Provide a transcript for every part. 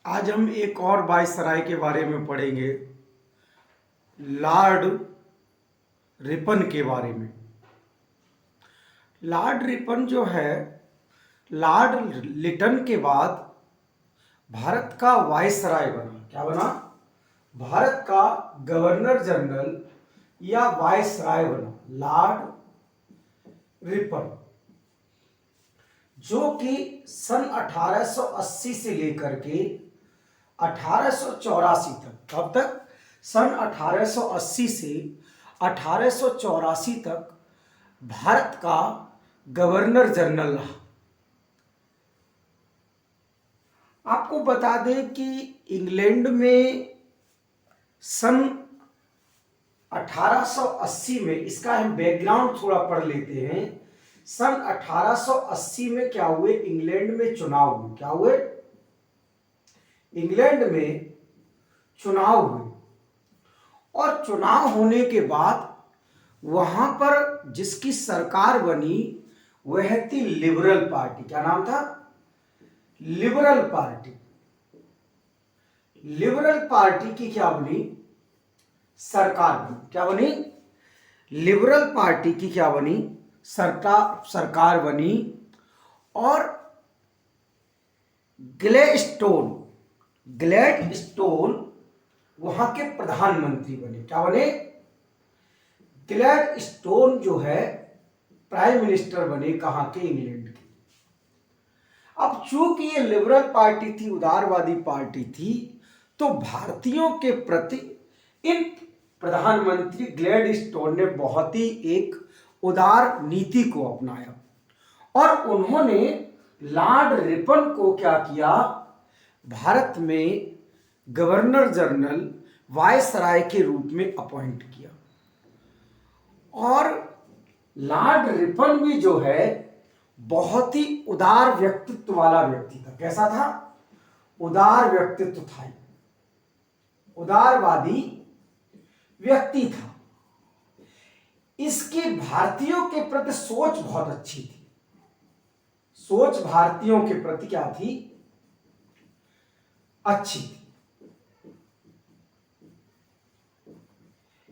आज हम एक और वायसराय के बारे में पढ़ेंगे, लॉर्ड रिपन के बारे में। लॉर्ड रिपन जो है, लॉर्ड लिटन के बाद भारत का वायसराय बना। क्या बना? भारत का गवर्नर जनरल या वायसराय बना लॉर्ड रिपन, जो कि सन 1880 से लेकर के 1884 तक, कब तक? सन 1880 से 1884 तक भारत का गवर्नर जनरल रहा। आपको बता दें कि इंग्लैंड में सन 1880 में, इसका हम बैकग्राउंड थोड़ा पढ़ लेते हैं। सन 1880 में क्या हुए? इंग्लैंड में चुनाव हुए। क्या हुए? इंग्लैंड में चुनाव हुए, और चुनाव होने के बाद वहां पर जिसकी सरकार बनी वह थी लिबरल पार्टी। क्या नाम था? Liberal party. लिबरल पार्टी की क्या बनी? सरकार बनी। क्या बनी? लिबरल पार्टी की क्या बनी? सरकार बनी, और ग्लैडस्टोन वहां के प्रधानमंत्री बने। क्या बने? ग्लैडस्टोन जो है प्राइम मिनिस्टर बने। कहां के? इंग्लैंड के। अब चूंकि ये लिबरल पार्टी थी, उदारवादी पार्टी थी, तो भारतीयों के प्रति इन प्रधानमंत्री ग्लैडस्टोन ने बहुत ही एक उदार नीति को अपनाया, और उन्होंने लॉर्ड रिपन को क्या किया? भारत में गवर्नर जनरल, वायसराय के रूप में अपॉइंट किया। और लॉर्ड रिपन भी जो है बहुत ही उदार व्यक्तित्व वाला व्यक्ति था। कैसा था? उदार व्यक्तित्व था, उदारवादी व्यक्ति था। इसकी भारतीयों के प्रति सोच बहुत अच्छी थी। सोच भारतीयों के प्रति क्या थी? अच्छी थी।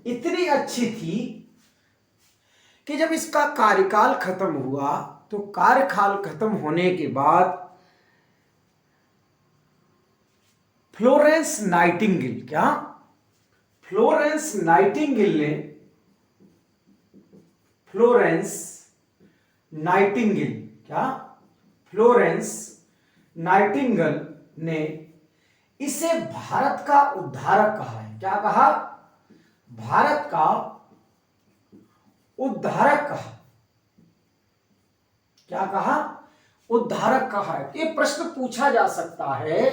इतनी अच्छी थी कि जब इसका कार्यकाल खत्म हुआ, तो कार्यकाल खत्म होने के बाद फ्लोरेंस नाइटिंगेल, क्या? फ्लोरेंस नाइटिंगेल ने, फ्लोरेंस नाइटिंगेल, क्या? फ्लोरेंस नाइटिंगेल ने इसे भारत का उद्धारक कहा है। क्या कहा? भारत का उद्धारक कहा। क्या कहा? उद्धारक कहा है। ये प्रश्न पूछा जा सकता है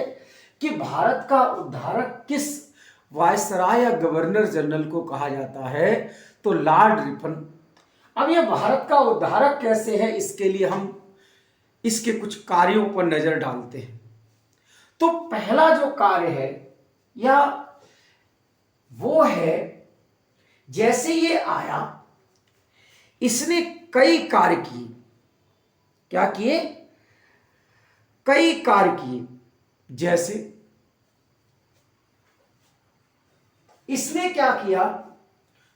कि भारत का उद्धारक किस वायसराय या गवर्नर जनरल को कहा जाता है? तो लॉर्ड रिपन। अब यह भारत का उद्धारक कैसे है, इसके लिए हम इसके कुछ कार्यों पर नजर डालते हैं। तो पहला जो कार्य है या वो है, जैसे ये आया, इसने कई कार्य किए। क्या किए? कई कार्य किए। जैसे इसने क्या किया?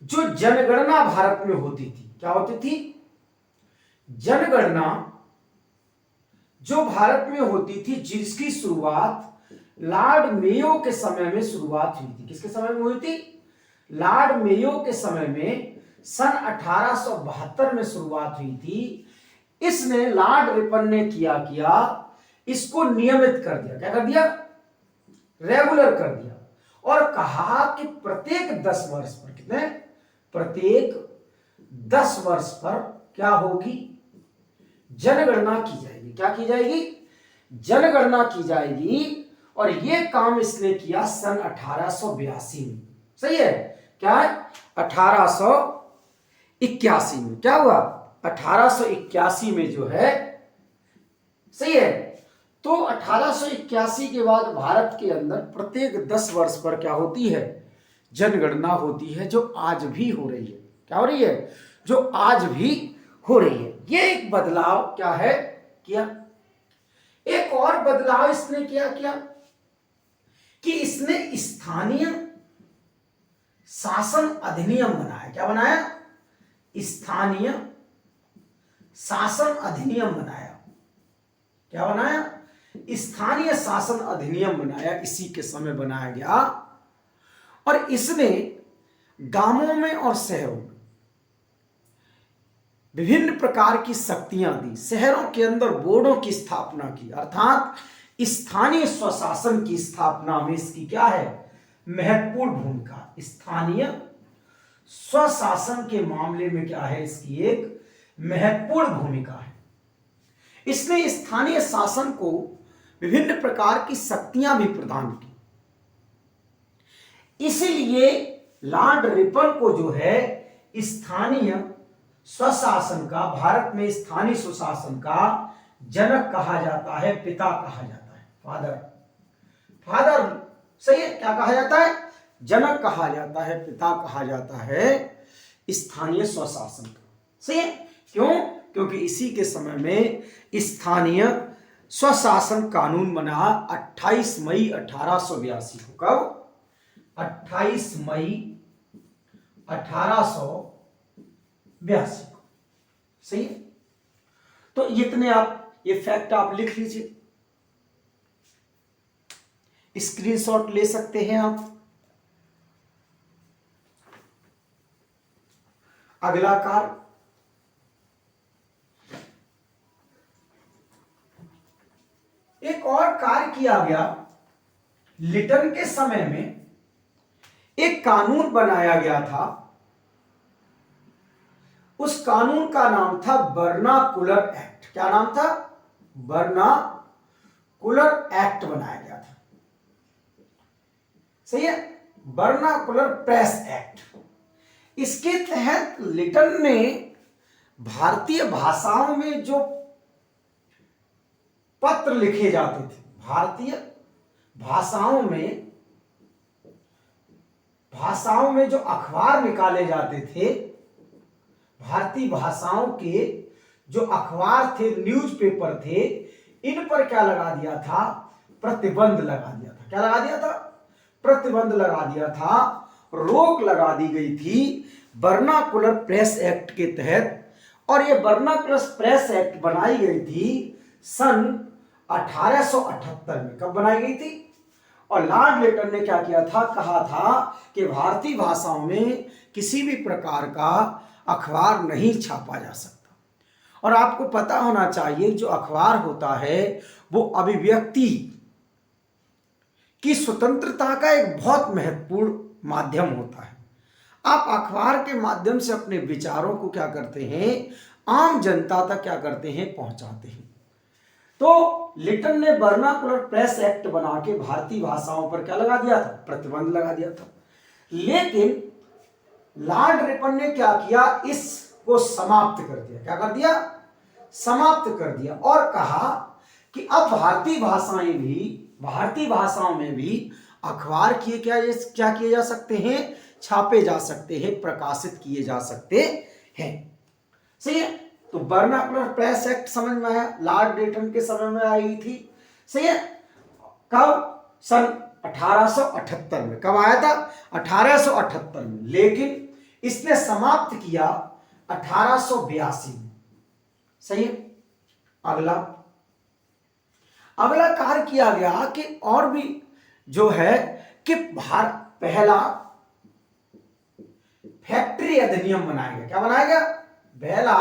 जो जनगणना भारत में होती थी, क्या होती थी? जनगणना जो भारत में होती थी, जिसकी शुरुआत लॉर्ड मेयो के समय में शुरुआत हुई थी। किसके समय में हुई थी? लॉर्ड मेयो के समय में सन 1872 में शुरुआत हुई थी। इसने, लॉर्ड रिपन ने किया इसको नियमित कर दिया। क्या कर दिया? रेगुलर कर दिया, और कहा कि प्रत्येक 10 वर्ष पर, कितने? प्रत्येक 10 वर्ष पर क्या होगी? जनगणना की जाएगी। क्या की जाएगी? जनगणना की जाएगी। और यह काम इसने किया सन 1882 में। सही है? क्या है? 1881 में। क्या हुआ? 1881 में जो है, सही है। तो 1881 के बाद भारत के अंदर प्रत्येक 10 वर्ष पर क्या होती है? जनगणना होती है, जो आज भी हो रही है। क्या हो रही है? जो आज भी हो रही है। ये एक बदलाव क्या है? किया। एक और बदलाव इसने किया। कि इसने स्थानीय शासन अधिनियम बनाया। क्या बनाया? स्थानीय शासन अधिनियम बनाया। क्या बनाया? स्थानीय शासन अधिनियम बनाया। इसी के समय बनाया गया और इसने गांवों में और शहरों में विभिन्न प्रकार की शक्तियां दी। शहरों के अंदर बोर्डों की स्थापना की, अर्थात स्थानीय स्वशासन की स्थापना में इसकी क्या है? महत्वपूर्ण भूमिका। स्थानीय स्वशासन के मामले में क्या है? इसकी एक महत्वपूर्ण भूमिका है। इसने स्थानीय शासन को विभिन्न प्रकार की शक्तियां भी प्रदान की। इसलिए लॉर्ड रिपन को जो है स्थानीय स्वशासन का, भारत में स्थानीय स्वशासन का जनक कहा जाता है, पिता कहा जाता है, फादर। फादर सही है, क्या कहा जाता है? जनक कहा जाता है, पिता कहा जाता है स्थानीय स्वशासन का। सही है। क्यों? क्योंकि इसी के समय में स्थानीय स्वशासन कानून बना 28 मई 1882 को। कब? 28 मई 1882 को। सही है। तो इतने आप ये फैक्ट आप लिख लीजिए, स्क्रीनशॉट ले सकते हैं आप। अगला कार्य, एक और कार्य किया गया। लिटन के समय में एक कानून बनाया गया था। उस कानून का नाम था वर्नाकुलर एक्ट। क्या नाम था? वर्नाकुलर एक्ट बनाया गया था। सही है। Vernacular press act. इसके तहत लिटन ने भारतीय भाषाओं में जो पत्र लिखे जाते थे, भारतीय भाषाओं में जो अखबार निकाले जाते थे, भारतीय भाषाओं के जो अखबार थे, न्यूज़पेपर थे, इन पर क्या लगा दिया था? प्रतिबंध लगा दिया था। क्या लगा दिया था? प्रतिबंध लगा दिया था, रोक लगा दी गई थी वर्नाकुलर प्रेस एक्ट के तहत। और ये वर्नाकुलर प्रेस एक्ट बनाई गई थी सन 1878 में। कब बनाई गई थी? और लॉर्ड लिटन ने क्या किया था? कहा था कि भारतीय भाषाओं में किसी भी प्रकार का अखबार नहीं छापा जा सकता। और आपको पता होना चाहिए, जो अखबार होता है वो अभिव्यक्ति की स्वतंत्रता का एक बहुत महत्वपूर्ण माध्यम होता है। आप अखबार के माध्यम से अपने विचारों को क्या करते हैं? आम जनता तक क्या करते हैं? पहुंचाते हैं। तो लिटन ने वर्नाकुलर प्रेस एक्ट बना के भारतीय भाषाओं पर क्या लगा दिया था? प्रतिबंध लगा दिया था। लेकिन लॉर्ड रिपन ने क्या किया? इसको समाप्त कर दिया। क्या कर दिया? समाप्त कर दिया। और कहा कि अब भारतीय भाषाओं में भी अखबार क्या किए जा सकते हैं? छापे जा सकते हैं, प्रकाशित किए जा सकते हैं। सही है। तो वर्नाकुलर प्रेस एक्ट समझ में आया, लॉर्ड लिटन के समय में आई थी। सही है। कब? सन 1878 में। कब आया था? 1878 में। लेकिन इसने समाप्त किया 1882 में। सही है। अगला कार्य किया गया कि और भी जो है कि पहला फैक्ट्री अधिनियम बनाया गया। क्या बनाया गया? पहला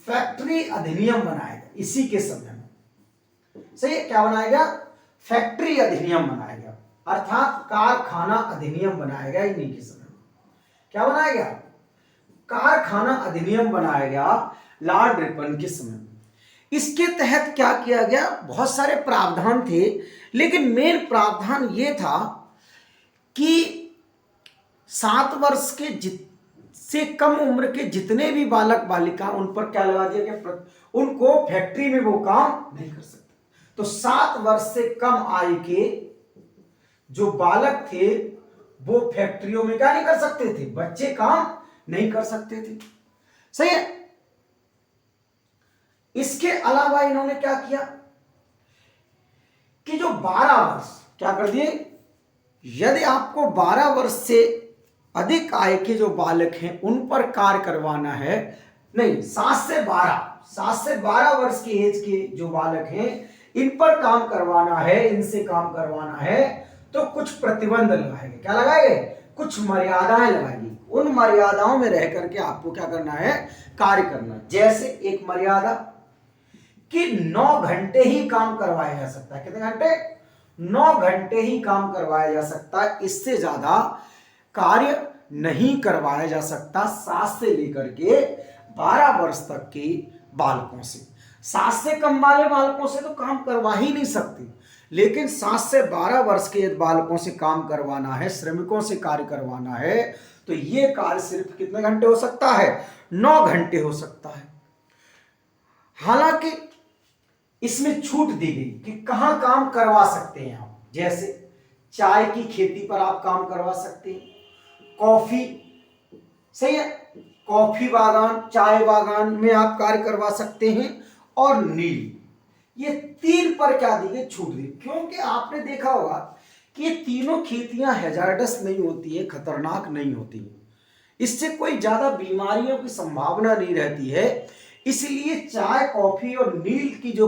फैक्ट्री अधिनियम बनाया गया इसी के समय में। सही है। क्या बनाया गया? फैक्ट्री अधिनियम बनाया गया, अर्थात कारखाना अधिनियम बनाया गया इन्हीं के समय में। क्या बनाया गया? कारखाना अधिनियम बनाया गया लॉर्ड रिपन के समय में। इसके तहत क्या किया गया? बहुत सारे प्रावधान थे, लेकिन मेन प्रावधान यह था कि 7 वर्ष के से कम उम्र के जितने भी बालक बालिका, उन पर क्या लगा दिया गया? उनको फैक्ट्री में वो काम नहीं कर सकते। तो 7 वर्ष से कम आयु के जो बालक थे वो फैक्ट्रियों में क्या नहीं कर सकते थे? बच्चे काम नहीं कर सकते थे। सही है। इसके अलावा इन्होंने क्या किया कि जो 12 वर्ष क्या कर दिए? यदि आपको 12 वर्ष से अधिक आय के जो बालक हैं उन पर कार्य करवाना है, नहीं 7 से 12 वर्ष की एज के जो बालक हैं इन पर काम करवाना है, इनसे काम करवाना है, तो कुछ प्रतिबंध लगाएंगे। क्या लगाएंगे? कुछ मर्यादाएं लगाएंगे। उन मर्यादाओं में रह करके आपको क्या करना है? कार्य करना। जैसे एक मर्यादा कि 9 घंटे ही काम करवाया जा सकता है। कितने घंटे? 9 घंटे ही काम करवाया जा सकता है, इससे ज्यादा कार्य नहीं करवाया जा सकता 7 से लेकर के 12 वर्ष तक के बालकों से। 7 से कम वाले बालकों से तो काम करवा ही नहीं सकते, लेकिन 7 से 12 वर्ष के बालकों से काम करवाना है, श्रमिकों से कार्य करवाना है, तो ये कार्य सिर्फ कितने घंटे हो सकता है? 9 घंटे हो सकता है। हालांकि इसमें छूट दी गई कि कहां काम करवा सकते हैं आप। जैसे चाय की खेती पर आप काम करवा सकते हैं, कॉफी, सही है, कॉफी बागान, चाय बागान में आप कार्य करवा सकते हैं, और नील, ये 3 पर क्या दी गई? छूट दी। क्योंकि आपने देखा होगा कि ये तीनों खेतियां हैजार्डस नहीं होती है, खतरनाक नहीं होती है, इससे कोई ज्यादा बीमारियों की संभावना नहीं रहती है, इसलिए चाय, कॉफी और नील की जो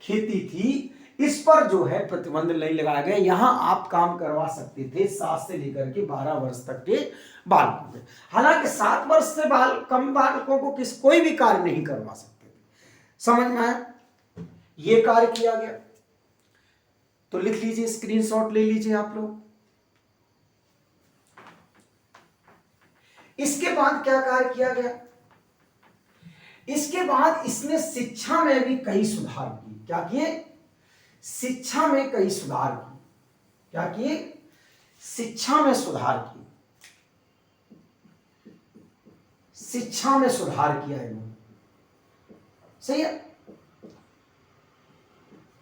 खेती थी इस पर जो है प्रतिबंध नहीं लगाया गया। यहां आप काम करवा सकते थे 7 से लेकर के 12 वर्ष तक के बालकों के। हालांकि 7 वर्ष से कम बालकों को कोई भी कार्य नहीं करवा सकते थे। समझ में आया? ये कार्य किया गया, तो लिख लीजिए, स्क्रीनशॉट ले लीजिए आप लोग। इसके बाद क्या कार्य किया गया? इसके बाद इसने शिक्षा में भी कई सुधार किए। क्या किए? शिक्षा में कई सुधार किए। क्या किए? शिक्षा में सुधार किए। शिक्षा में सुधार किया इन्होंने, सही है।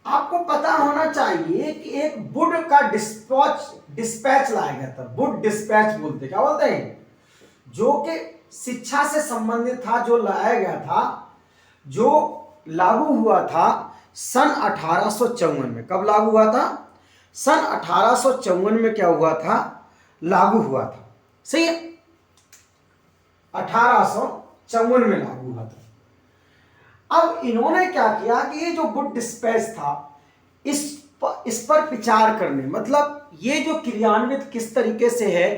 आपको पता होना चाहिए कि एक वुड का डिस्पैच लाया गया था। वुड डिस्पैच बोलते, क्या बोलते हैं? जो कि शिक्षा से संबंधित था, जो लाया गया था, जो लागू हुआ था सन 1854 में। कब लागू हुआ था? सन 1854 में क्या हुआ था? लागू हुआ था, सही है, 1854 में लागू हुआ था। अब इन्होंने क्या किया कि ये जो वुड डिस्पैच था इस पर विचार करने, मतलब ये जो क्रियान्वित किस तरीके से है,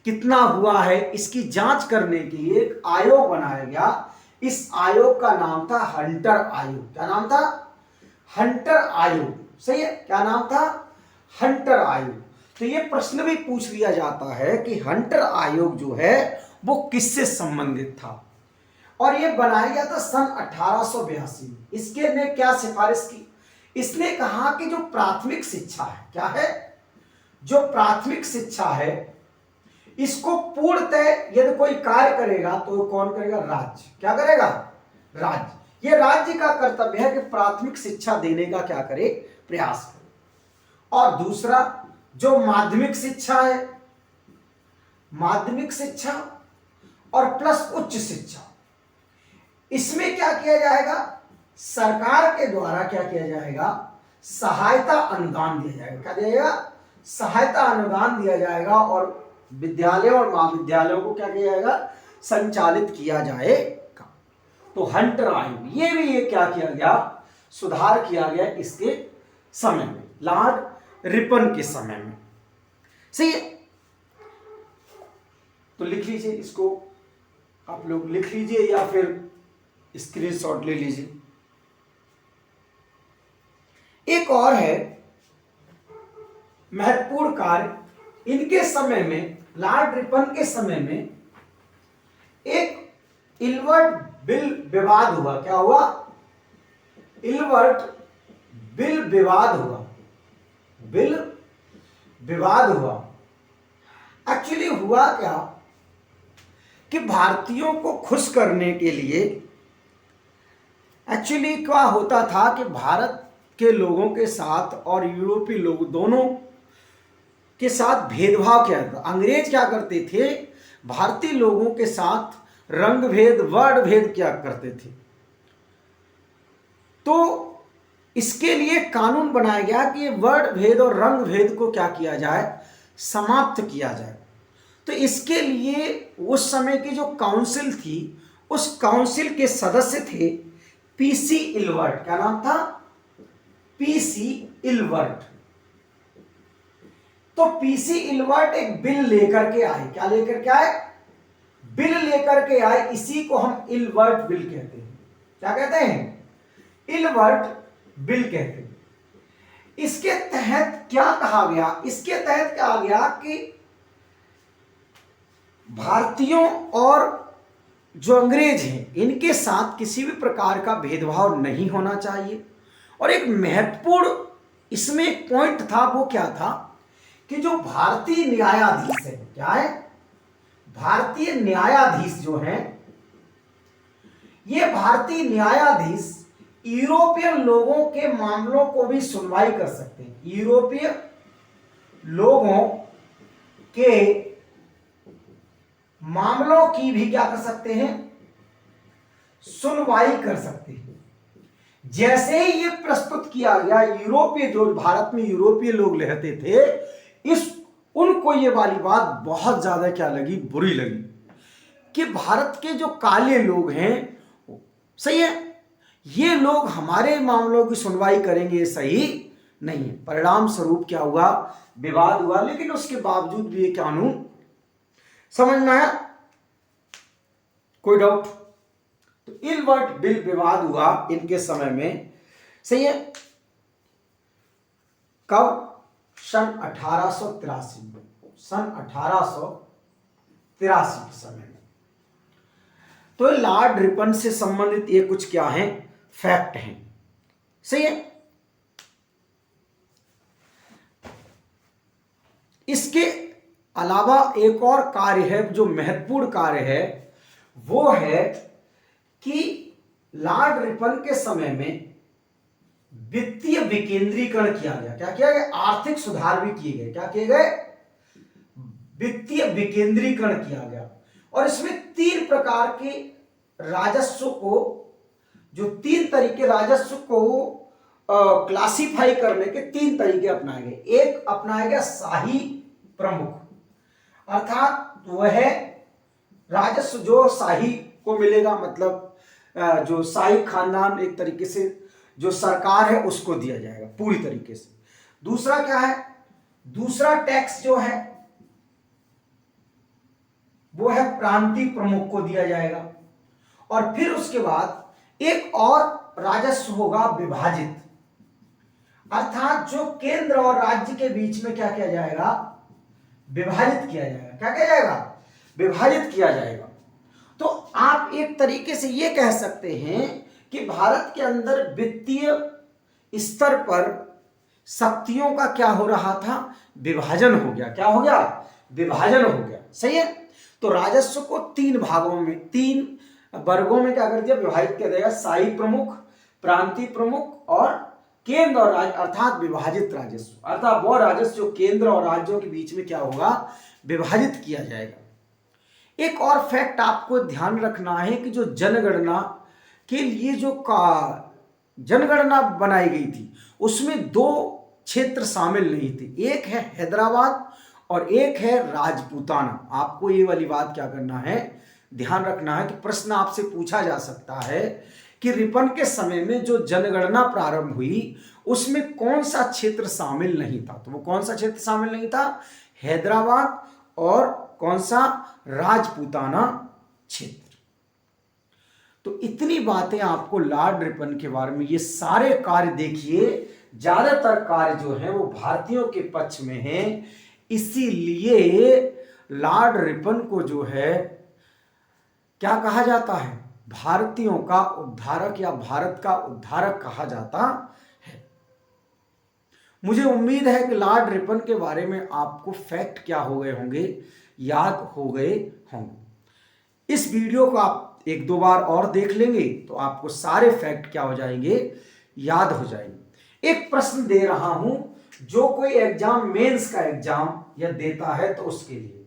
कितना हुआ है, इसकी जांच करने के लिए एक आयोग बनाया गया। इस आयोग का नाम था हंटर आयोग। क्या नाम था? हंटर आयोग, सही है। क्या नाम था? हंटर आयोग। तो ये प्रश्न भी पूछ लिया जाता है कि हंटर आयोग जो है वो किससे संबंधित था, और ये बनाया गया था सन 1882 में। इसके ने क्या सिफारिश की? इसने कहा कि जो प्राथमिक शिक्षा है, क्या है? जो प्राथमिक शिक्षा है इसको पूर्णतः यदि कोई कार्य करेगा तो कौन करेगा? राज्य। क्या करेगा? राज्य। ये राज्य का कर्तव्य है कि प्राथमिक शिक्षा देने का क्या करे? प्रयास करे। और दूसरा जो माध्यमिक शिक्षा है, माध्यमिक शिक्षा और प्लस उच्च शिक्षा, इसमें क्या किया जाएगा? सरकार के द्वारा क्या किया जाएगा? सहायता अनुदान दिया जाएगा। क्या दिया जाएगा? सहायता अनुदान दिया जाएगा, और विद्यालयों और महाविद्यालयों को क्या किया जाएगा? संचालित किया जाएगा। तो हंटर आयोग, ये भी ये क्या किया गया? सुधार किया गया इसके समय में, लॉर्ड रिपन के समय में, सही है। तो लिख लीजिए, इसको आप लोग लिख लीजिए या फिर स्क्रीनशॉट ले लीजिए। एक और है महत्वपूर्ण कार्य, इनके समय में, लॉर्ड रिपन के समय में एक इल्बर्ट बिल विवाद हुआ। क्या हुआ? इल्बर्ट बिल विवाद हुआ। बिल विवाद हुआ। एक्चुअली हुआ क्या कि भारतीयों को खुश करने के लिए एक्चुअली क्या होता था कि भारत के लोगों के साथ और यूरोपीय लोग दोनों के साथ भेदभाव किया था। अंग्रेज क्या करते थे? भारतीय लोगों के साथ रंग भेद, वर्ण भेद क्या करते थे। तो इसके लिए कानून बनाया गया कि वर्ण भेद और रंग भेद को क्या किया जाए? समाप्त किया जाए। तो इसके लिए उस समय की जो काउंसिल थी, उस काउंसिल के सदस्य थे पीसी इल्बर्ट। क्या नाम था? PC Ilbert. तो पीसी इल्बर्ट एक बिल लेकर के आए। क्या लेकर के आए? बिल लेकर के आए। इसी को हम इल्बर्ट बिल कहते हैं। क्या कहते हैं? इल्बर्ट बिल कहते हैं। इसके तहत क्या कहा गया? इसके तहत कहा गया कि भारतीयों और जो अंग्रेज हैं इनके साथ किसी भी प्रकार का भेदभाव नहीं होना चाहिए। और एक महत्वपूर्ण इसमें एक पॉइंट था, वो क्या था कि जो भारतीय न्यायाधीश है, क्या है? भारतीय न्यायाधीश जो हैं, ये भारतीय न्यायाधीश यूरोपियन लोगों के मामलों को भी सुनवाई कर सकते हैं। यूरोपीय लोगों के मामलों की भी क्या कर सकते हैं? सुनवाई कर सकते हैं। जैसे ही ये प्रस्तुत किया गया, यूरोपीय जो भारत में यूरोपीय लोग रहते थे, उनको ये वाली बात बहुत ज्यादा क्या लगी? बुरी लगी कि भारत के जो काले लोग हैं, सही है, ये लोग हमारे मामलों की सुनवाई करेंगे, ये सही नहीं है। परिणाम स्वरूप क्या हुआ? विवाद हुआ। लेकिन उसके बावजूद भी ये कानून समझ में आया? कोई डाउट? तो इल्बर्ट बिल विवाद हुआ इनके समय में, सही है। कब? सन 1883 में। सन 1883 के समय में। तो लॉर्ड रिपन से संबंधित ये कुछ क्या है? फैक्ट हैं, सही है। इसके अलावा एक और कार्य है जो महत्वपूर्ण कार्य है, वो है कि लॉर्ड रिपन के समय में वित्तीय विकेंद्रीकरण किया गया। क्या किया गया? आर्थिक सुधार भी किए गए। क्या किए गए? वित्तीय विकेंद्रीकरण किया गया। और इसमें 3 प्रकार के राजस्व को, जो 3 तरीके राजस्व को क्लासिफाई करने के 3 तरीके अपनाए गए। एक अपनाया गया शाही प्रमुख, अर्थात वह राजस्व जो शाही को मिलेगा, मतलब जो शाही खानदान, एक तरीके से जो सरकार है उसको दिया जाएगा पूरी तरीके से। दूसरा क्या है? दूसरा टैक्स जो है वो है प्रांतीय प्रमुख को दिया जाएगा। और फिर उसके बाद एक और राजस्व होगा विभाजित, अर्थात जो केंद्र और राज्य के बीच में क्या किया जाएगा? विभाजित किया जाएगा। क्या किया जाएगा? विभाजित किया जाएगा। तो आप एक तरीके से ये कह सकते हैं कि भारत के अंदर वित्तीय स्तर पर शक्तियों का क्या हो रहा था? विभाजन हो गया। क्या हो गया? विभाजन हो गया, सही है। तो राजस्व को 3 भागों में, 3 वर्गों में क्या कर दिया? विभाजित किया जाएगा। शाही प्रमुख, प्रांतीय प्रमुख और केंद्र और राज्य, अर्थात विभाजित राजस्व। अर्थात वो राजस्व जो केंद्र और राज्यों के बीच में क्या होगा? विभाजित किया जाएगा। एक और फैक्ट आपको ध्यान रखना है कि जो जनगणना के लिए जो जनगणना बनाई गई थी, उसमें 2 क्षेत्र शामिल नहीं थे। एक है हैदराबाद और एक है राजपूताना। आपको ये वाली बात क्या करना है? ध्यान रखना है कि प्रश्न आपसे पूछा जा सकता है कि रिपन के समय में जो जनगणना प्रारंभ हुई उसमें कौन सा क्षेत्र शामिल नहीं था? तो वो कौन सा क्षेत्र शामिल नहीं था? हैदराबाद और कौन सा? राजपूताना क्षेत्र। तो इतनी बातें आपको लॉर्ड रिपन के बारे में, ये सारे कार्य देखिए, ज्यादातर कार्य जो है वो भारतीयों के पक्ष में है। इसीलिए लॉर्ड रिपन को जो है क्या कहा जाता है? भारतीयों का उद्धारक या भारत का उद्धारक कहा जाता है। मुझे उम्मीद है कि लॉर्ड रिपन के बारे में आपको फैक्ट क्या हो गए होंगे? याद हो गए होंगे। इस वीडियो को आप 1-2 बार और देख लेंगे तो आपको सारे फैक्ट क्या हो जाएंगे? याद हो जाएंगे। एक प्रश्न दे रहा हूं, जो कोई एग्जाम, मेंस का एग्जाम या देता है तो उसके लिए